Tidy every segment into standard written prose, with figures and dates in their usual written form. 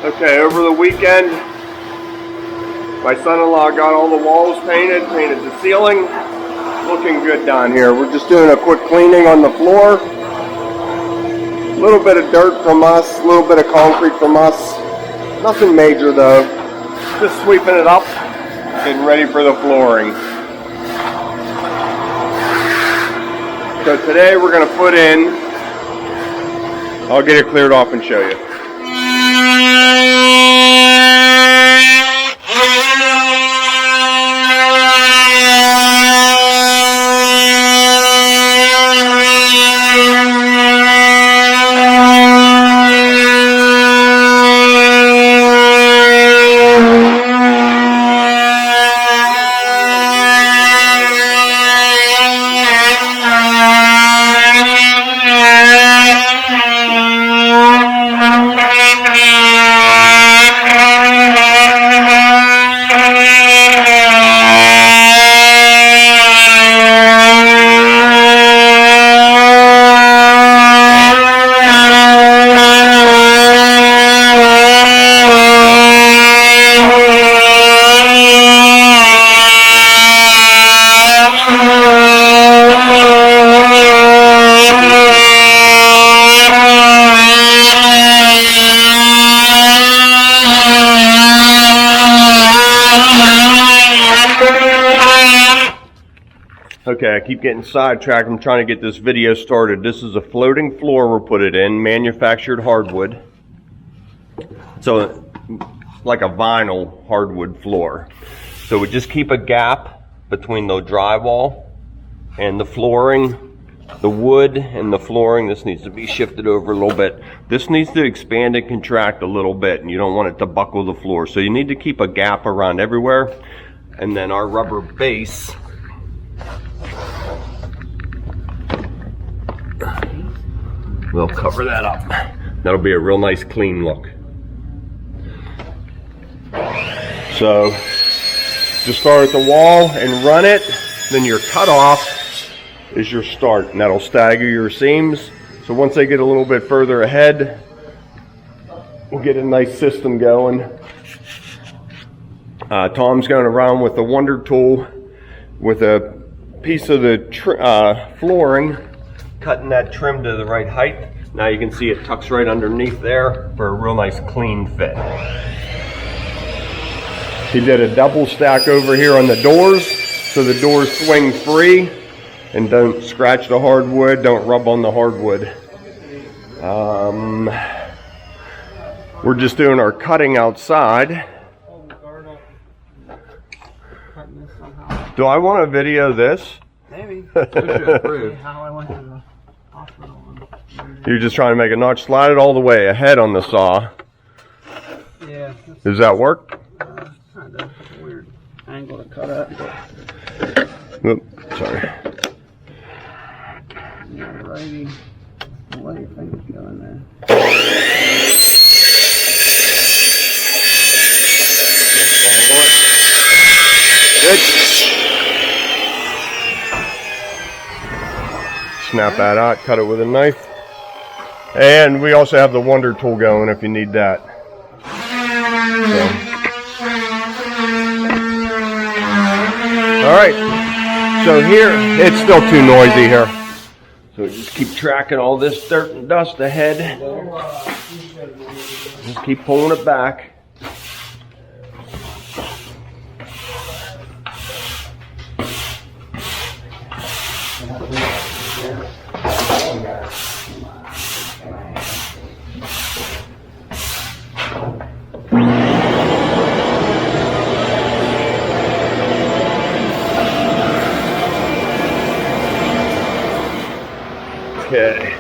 Okay, over the weekend, my son-in-law got all the walls painted the ceiling. Looking good down here. We're just doing a quick cleaning on the floor. A little bit of dirt from us, a little bit of concrete from us. Nothing major though. Just sweeping it up, getting ready for the flooring. So today we're going to put in, I'll get it cleared off and show you. Okay, I keep getting sidetracked. I'm trying to get this video started. This is a floating floor we're putting in, manufactured hardwood. So, like a vinyl hardwood floor. So we just keep a gap between the drywall and the flooring, the wood and the flooring. This needs to be shifted over a little bit. This needs to expand and contract a little bit, and you don't want it to buckle the floor. So you need to keep a gap around everywhere. And then our rubber base, we'll cover that up. That'll be a real nice clean look. So just start at the wall and run it. Then your cutoff is your start, and that'll stagger your seams. So once they get a little bit further ahead, we'll get a nice system going. Tom's going around with the Wonder Tool with a piece of the flooring, cutting that trim to the right height. Now you can see it tucks right underneath there for a real nice clean fit. He did a double stack over here on the doors, so the doors swing free and don't scratch the hardwood, don't rub on the hardwood. We're just doing our cutting outside. Do I want to video this? Maybe. You're just trying to make a notch, slide it all the way ahead on the saw. Yeah. Does that work? Kind of weird angle to cut at. Oop, sorry. Righty. Let your fingers go in there. Good. Snap that out, cut it with a knife. And we also have the Wonder Tool going if you need that. All right, so here, it's still too noisy here. So just keep tracking all this dirt and dust ahead. Just keep pulling it back. Okay.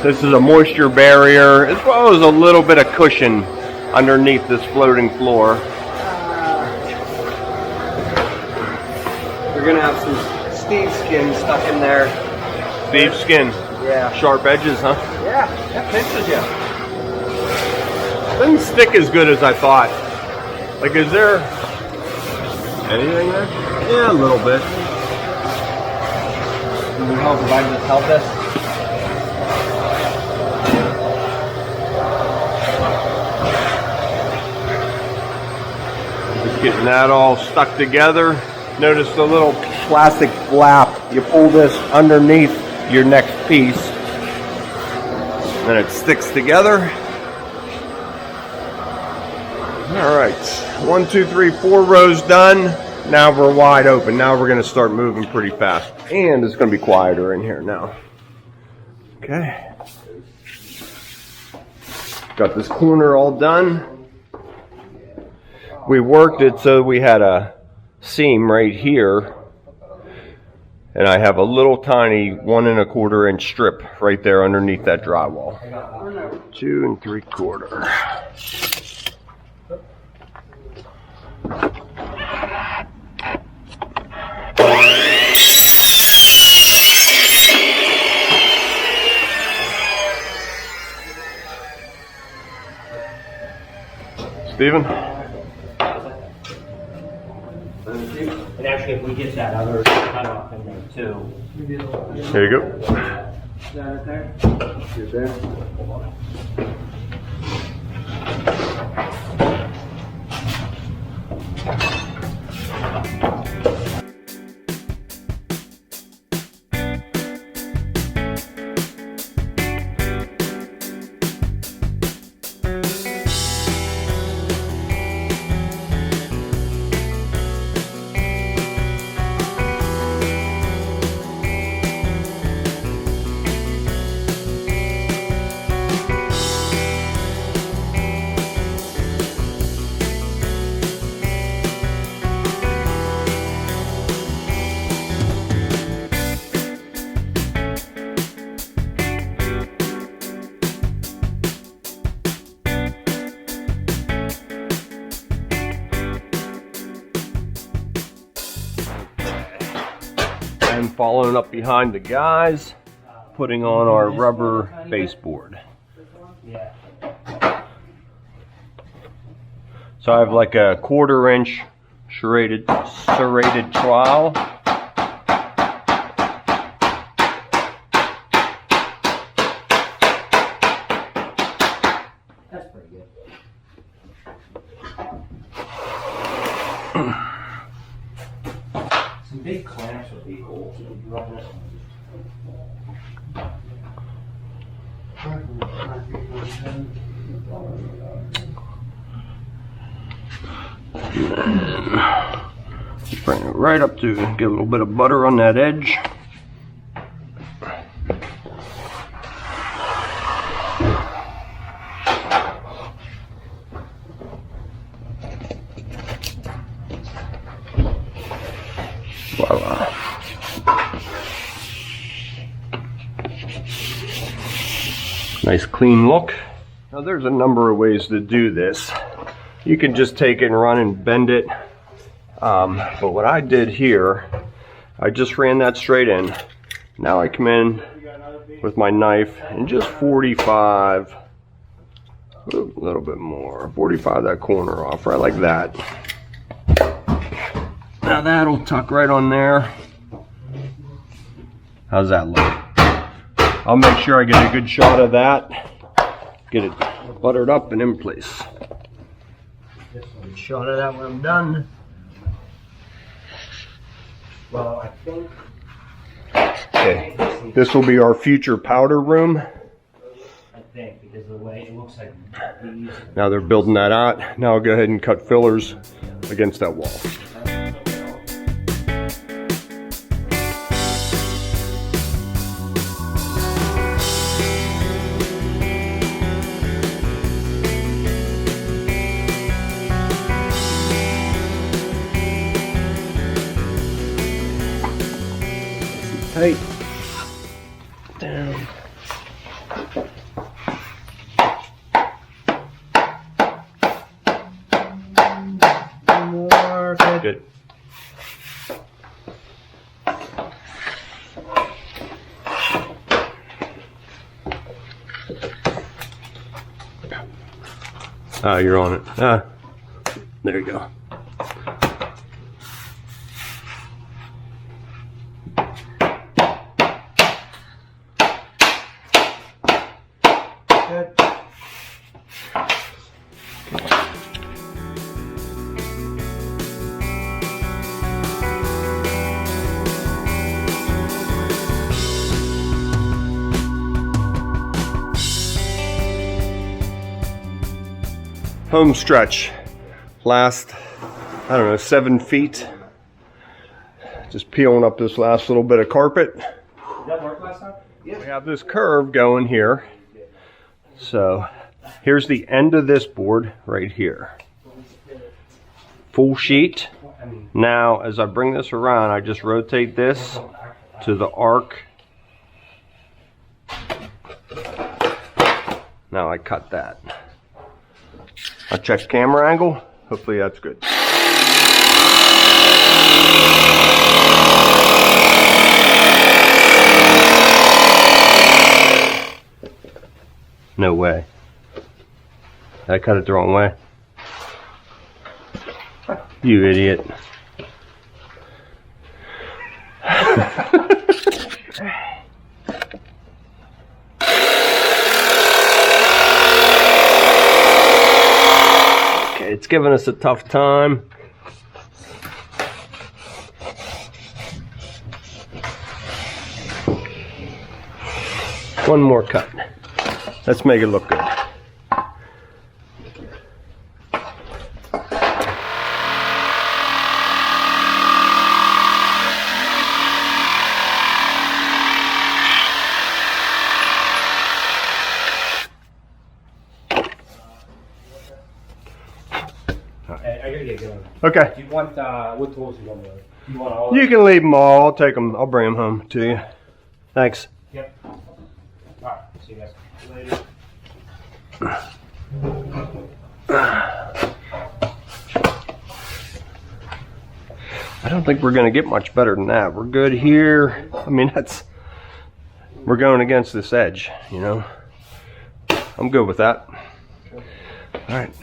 This is a moisture barrier as well as a little bit of cushion underneath this floating floor. We're gonna have some Steve skin stuck in there. Steve skin. Yeah. Sharp edges, huh? Yeah, that pinches you. Doesn't stick as good as I thought. Like, is there anything there? Yeah, a little bit. Can we help? If I just help this? Just getting that all stuck together. Notice the little plastic flap. You pull this underneath your next piece, and it sticks together. All right, 1, 2, 3, 4 rows done. Now we're wide open. Now we're going to start moving pretty fast, and it's going to be quieter in here now. Okay. Got this corner all done. We worked it so we had a seam right here, and I have a little tiny 1 1/4 inch strip right there underneath that drywall. 2 3/4. Steven? And actually, if we get that other cutoff in there too. There you go. Is that it there? Is there? And following up behind the guys, putting on our rubber baseboard. Yeah. So I have like a 1/4 inch serrated trowel. That's pretty good. Some big clamps would be cool. Run this one. Bring it right up to get a little bit of butter on that edge. Voila. Nice clean look. Now there's a number of ways to do this. You can just take it and run and bend it. But what I did here, I just ran that straight in. Now I come in with my knife and just 45, a little bit more, 45 that corner off, right like that. Now that'll tuck right on there. How's that look? I'll make sure I get a good shot of that. Get it buttered up and in place. Good shot of that when I'm done. Well, I think. Okay, this will be our future powder room. I think because of the way it looks like these. Now they're building that out. Now I'll go ahead and cut fillers against that wall. Tight. Down. More. Good. You're on it. There you go. Good. Home stretch. Last, I don't know, 7 feet. Just peeling up this last little bit of carpet. Did that work last time? We have this curve going here. So here's the end of this board right here. Full sheet. Now, as I bring this around, I just rotate this to the arc. Now I cut that. I check camera angle. Hopefully that's good. No way. I cut it the wrong way. You idiot. Okay, it's giving us a tough time. One more cut. Let's make it look good. I gotta get going. Okay. Do you want, what tools do you want? You want all of You them? can leave them all. I'll take them. I'll bring them home to you. Thanks. Yep. Alright, see you guys later. I don't think we're going to get much better than that. We're good here. I mean, we're going against this edge, you know. I'm good with that. All right.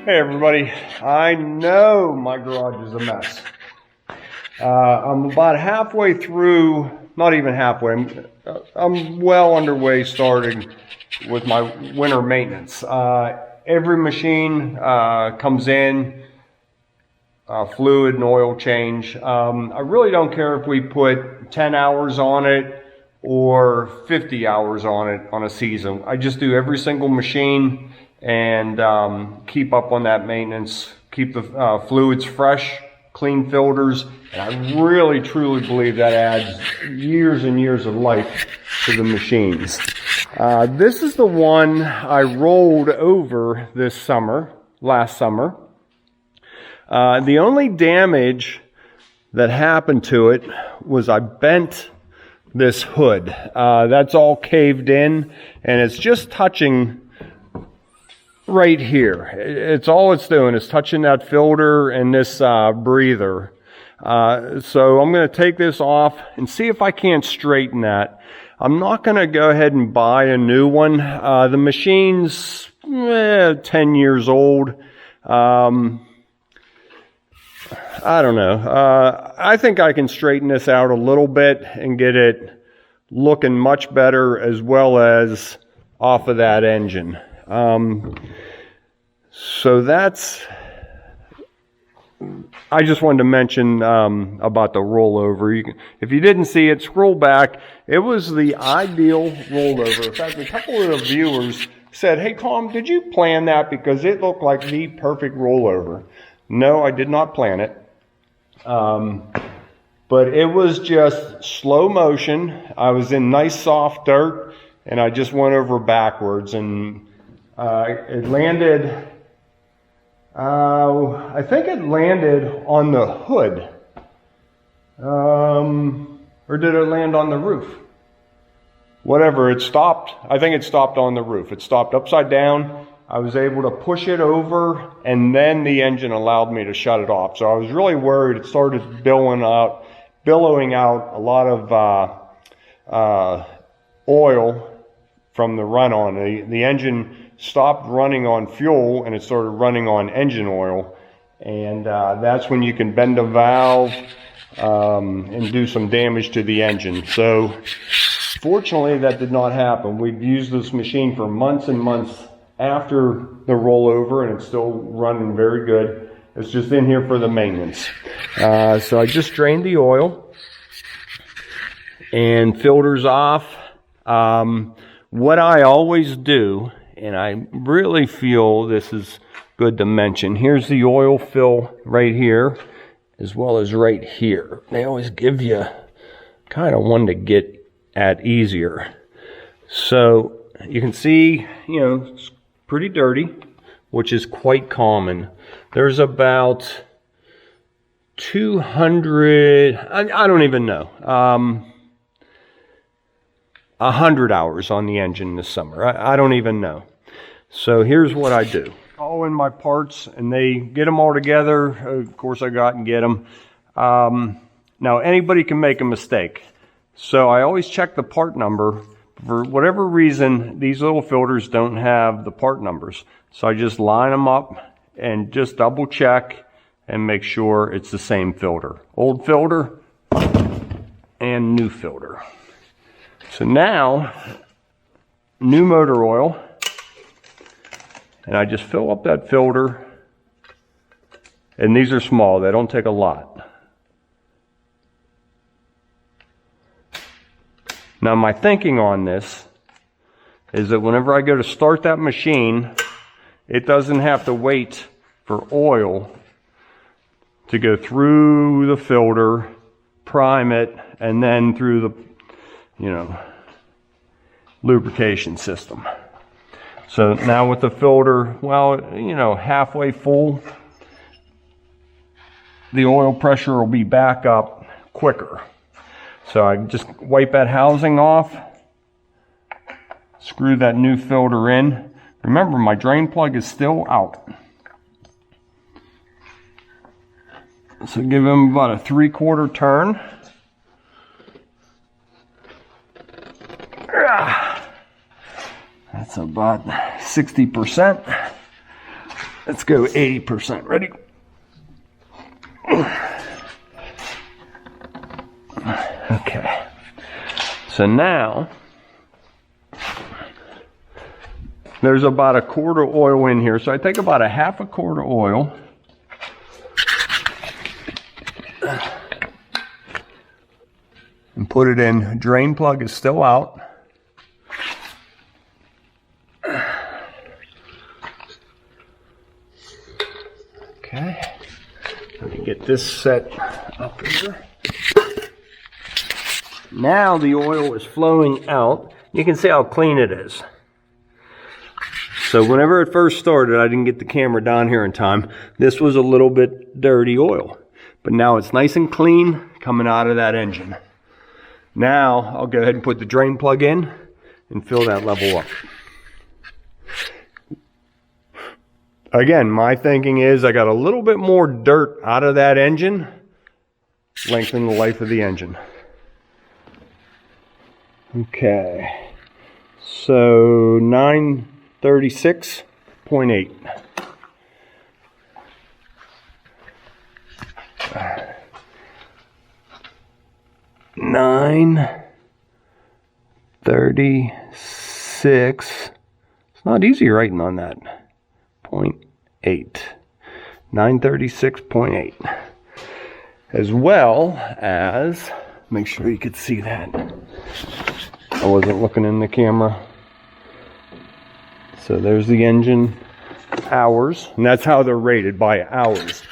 Hey everybody, I know my garage is a mess. I'm about halfway through, not even halfway, I'm well underway starting with my winter maintenance. Every machine comes in, fluid and oil change. I really don't care if we put 10 hours on it or 50 hours on it on a season. I just do every single machine and keep up on that maintenance, keep the fluids fresh, clean filters, and I really truly believe that adds years and years of life to the machines. This is the one I rolled over this summer, last summer. The only damage that happened to it was I bent this hood. That's all caved in, and it's just touching right here. It's all it's doing is touching that filter and this breather. So I'm going to take this off and see if I can't straighten that. I'm not going to go ahead and buy a new one. The machine's 10 years old. I don't know. I think I can straighten this out a little bit and get it looking much better, as well as off of that engine. So that's, I just wanted to mention about the rollover. If you didn't see it, scroll back. It was the ideal rollover. In fact, a couple of the viewers said, "Hey Tom, did you plan that? Because it looked like the perfect rollover." No, I did not plan it. But it was just slow motion. I was in nice soft dirt, and I just went over backwards, and it landed, I think it landed on the hood. Or did it land on the roof? Whatever, it stopped. I think it stopped on the roof. It stopped upside down, I was able to push it over, and then the engine allowed me to shut it off. So I was really worried. It started billowing out a lot of oil from the run-on. The engine stopped running on fuel, and it started running on engine oil. And that's when you can bend a valve and do some damage to the engine. So fortunately, that did not happen. We've used this machine for months and months after the rollover, and it's still running very good. It's just in here for the maintenance. So I just drained the oil and filters off. What I always do, and I really feel this is good to mention, here's the oil fill right here, as well as right here. They always give you kind of one to get at easier. So you can see, it's pretty dirty, which is quite common. There's about 200, I don't even know, 100 hours on the engine this summer. I don't even know. So here's what I do. All in my parts, and they get them all together. Of course, I go out and get them. Now, anybody can make a mistake. So I always check the part number. For whatever reason, these little filters don't have the part numbers. So I just line them up and just double check and make sure it's the same filter. Old filter and new filter. So now, new motor oil. And I just fill up that filter. And these are small, they don't take a lot. Now my thinking on this is that whenever I go to start that machine, it doesn't have to wait for oil to go through the filter, prime it, and then through the, lubrication system. So now with the filter, halfway full, the oil pressure will be back up quicker. So I just wipe that housing off, screw that new filter in. Remember, my drain plug is still out. So give him about a 3/4 turn. That's about 60%. Let's go 80%. Ready? Okay. So now, there's about a quart of oil in here. So I take about a half a quart of oil. And put it in. Drain plug is still out. Okay. Let me get this set up here. Now the oil is flowing out. You can see how clean it is. So whenever it first started, I didn't get the camera down here in time. This was a little bit dirty oil. But now it's nice and clean coming out of that engine. Now I'll go ahead and put the drain plug in and fill that level up. Again, my thinking is I got a little bit more dirt out of that engine, lengthen the life of the engine. Okay, so 936.8. $936. It's not easy writing on that. 0.8. 936.8. As well as, make sure you could see that. I wasn't looking in the camera. So there's the engine hours, and that's how they're rated, by hours.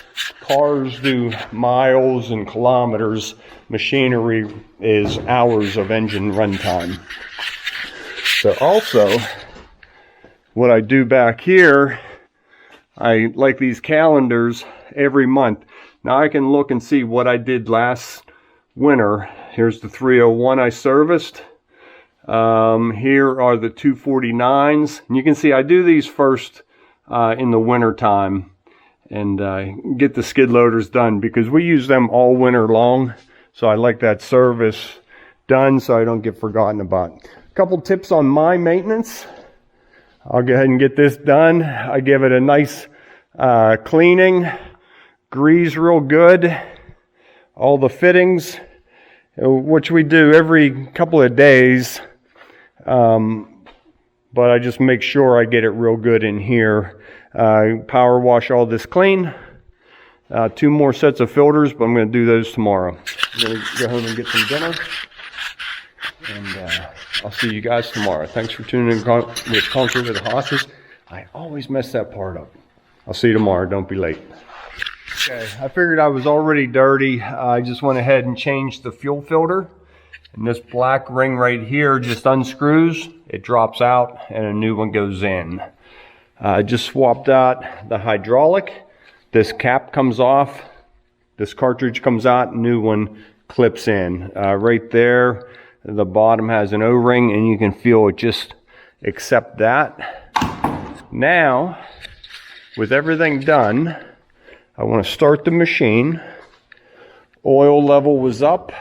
Cars do miles and kilometers. Machinery is hours of engine runtime. So also, what I do back here, I like these calendars every month. Now I can look and see what I did last winter. Here's the 301 I serviced. Here are the 249s. And you can see I do these first in the winter time and get the skid loaders done, because we use them all winter long. So I like that service done so I don't get forgotten about. A couple tips on my maintenance. I'll go ahead and get this done. I give it a nice cleaning, grease real good, all the fittings, which we do every couple of days. But I just make sure I get it real good in here. Power wash all this clean. 2 more sets of filters, but I'm going to do those tomorrow. I'm going to go home and get some dinner. And I'll see you guys tomorrow. Thanks for tuning in with Country with the Hosses. I always mess that part up. I'll see you tomorrow. Don't be late. Okay, I figured I was already dirty. I just went ahead and changed the fuel filter. And this black ring right here just unscrews. It drops out and a new one goes in. I just swapped out the hydraulic. This cap comes off. This cartridge comes out. New one clips in. Right there, the bottom has an O-ring and you can feel it just accept that. Now, with everything done, I want to start the machine. Oil level was up.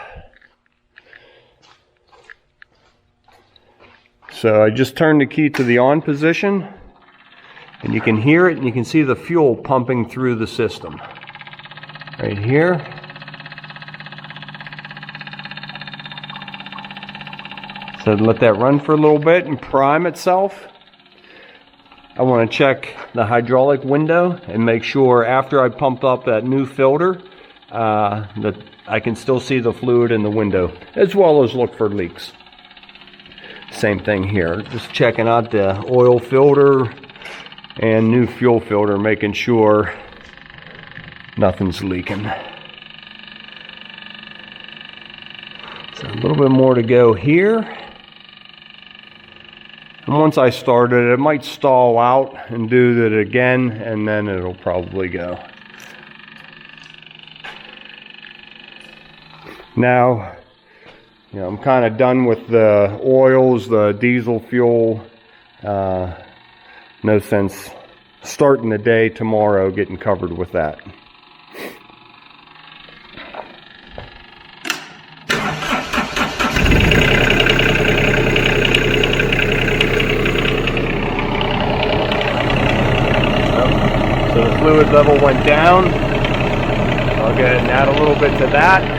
So I just turned the key to the on position, and you can hear it and you can see the fuel pumping through the system. Right here. So let that run for a little bit and prime itself. I want to check the hydraulic window and make sure after I pumped up that new filter that I can still see the fluid in the window, as well as look for leaks. Same thing here, just checking out the oil filter and new fuel filter, making sure nothing's leaking. So a little bit more to go here. And once I start it, it might stall out and do that again, and then it'll probably go. Now, I'm kind of done with the oils, the diesel fuel. No sense starting the day tomorrow getting covered with that. So the fluid level went down. I'll go ahead and add a little bit to that.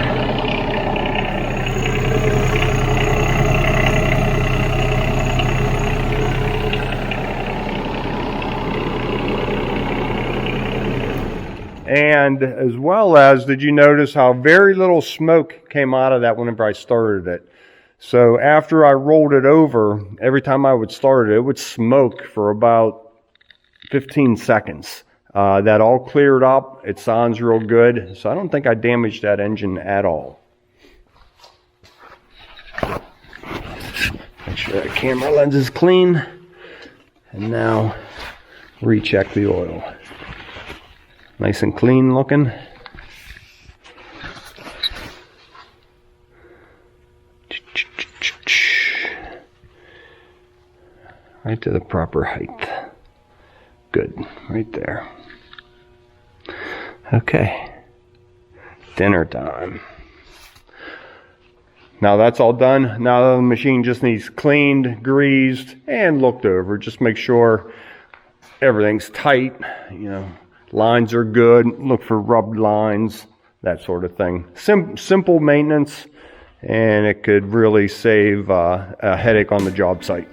And as well as, did you notice how very little smoke came out of that whenever I started it? So after I rolled it over, every time I would start it, it would smoke for about 15 seconds. That all cleared up. It sounds real good. So I don't think I damaged that engine at all. Make sure that camera lens is clean. And now recheck the oil. Nice and clean looking. Right to the proper height. Good, right there. Okay, dinner time. Now that's all done. Now the machine just needs cleaned, greased, and looked over. Just make sure everything's tight, lines are good, look for rubbed lines, that sort of thing. Simple maintenance, and it could really save a headache on the job site.